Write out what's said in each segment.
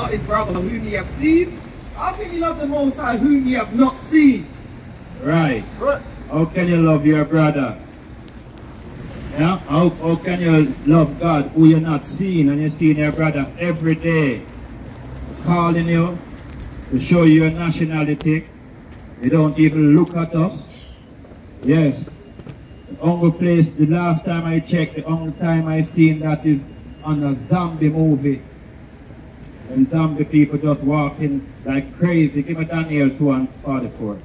not his brother whom ye have seen? How can you love the Most High whom ye have not seen? Right. How can you love your brother? Yeah? How can you love God who you're not seeing and you're seeing your brother every day calling you to show you your nationality? They don't even look at us. Yes. The only place, the last time I checked, the only time I seen that is on a zombie movie. And zombie people just walking like crazy. Give me Daniel 2 and 44.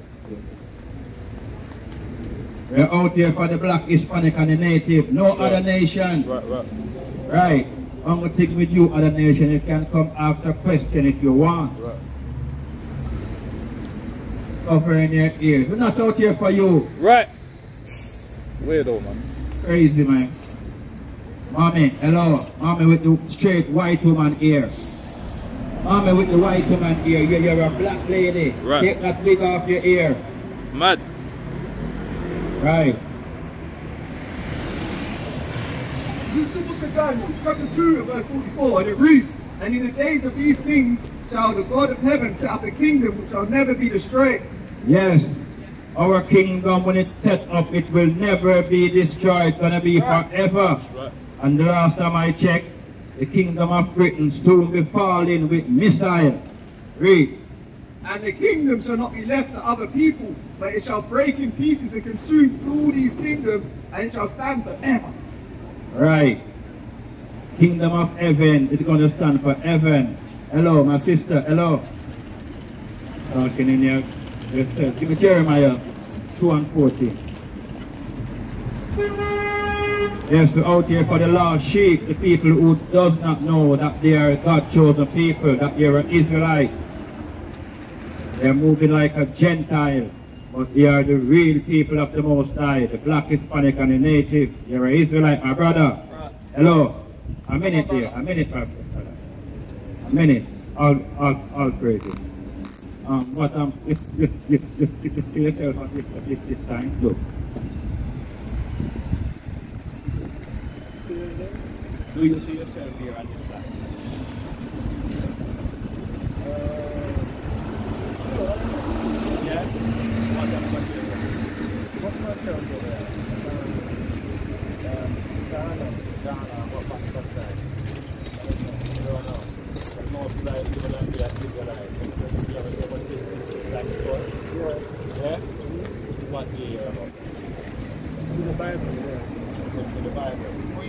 We're out here for the black, Hispanic and the native. No other nation. Right. I'm going to take with you other nation. You can come ask a question if you want. Covering your ears. We're not out here for you. Right. Weirdo, man. Crazy, man. Mommy, hello. Mommy with the straight white woman ear. Mommy with the white woman ear. You're a black lady. Right. Take that wig off your ear. Mad. Right. This is the book of Daniel, chapter 2, verse 44, and it reads, And in the days of these things shall the God of heaven set up a kingdom which shall never be destroyed. Yes. Our kingdom, when it's set up, it will never be destroyed. It's going to be forever. Right. And the last time I checked, the kingdom of Britain soon be falling with missile. Read. And the kingdom shall not be left to other people, but it shall break in pieces and consume all these kingdoms, and it shall stand forever. Right. Kingdom of heaven is going to stand for heaven. Hello, my sister. Hello. Talking in here. Yourself. Give me Jeremiah 2 and 14. Yes, we're out here for the lost sheep, the people who does not know that they are God's chosen people, that they are an Israelite. They are moving like a Gentile, but they are the real people of the Most High, the black, Hispanic, and the native. You're an Israelite, my brother. Hello. A minute here. A minute, my brother. A minute. All praises. But if see yourself at this time, look. Do you see yourself here at this time? Yeah? What